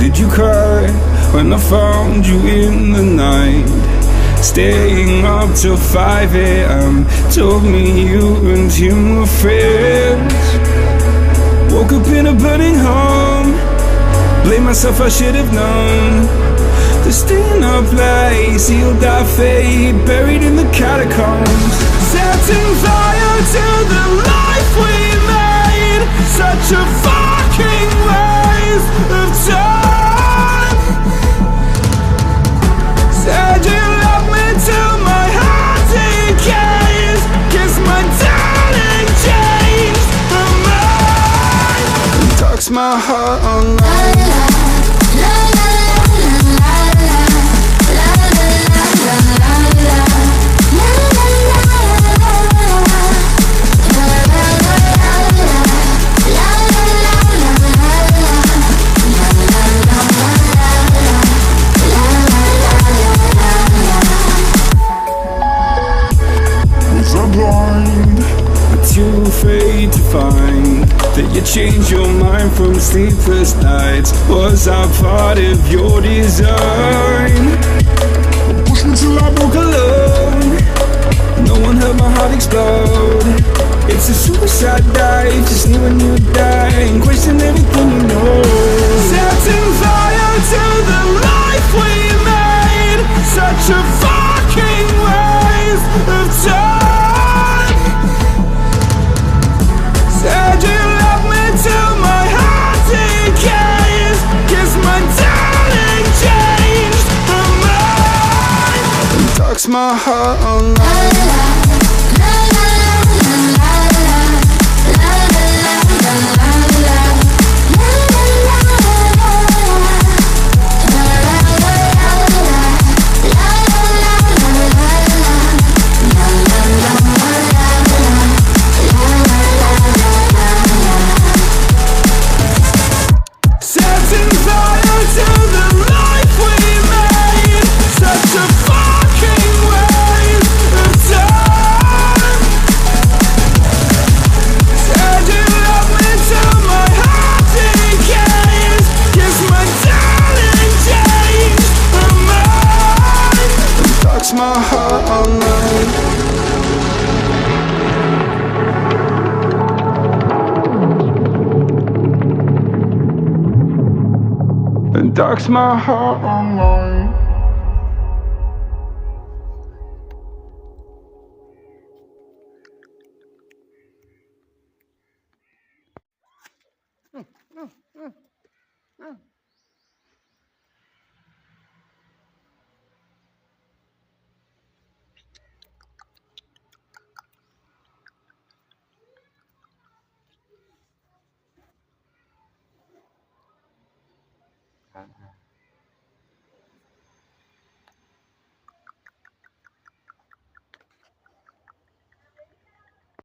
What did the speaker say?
Did you cry when I found you in the night? Staying up till 5 a.m. Told me you and him were friends. Woke up in a burning home. Blame myself, I should have known. The still no place, sealed our fate, buried in the catacombs. Setting fire to the life we made. Such a fucking waste of time. Said you love me till my heart decays. Guess my darling changed her mind. Talks my heart online. Too afraid to find that you changed your mind from sleepless nights. Was I part of your design? Push me till I broke alone. No one heard my heart explode. It's a suicide dive, just knew when you die and question everything you know. Setting fire to the life we made. Such a fucking waste of time. Said you love me till my heart decays. Guess my darling changed her mind. And talks my heart online. My heart online. And darks my heart online.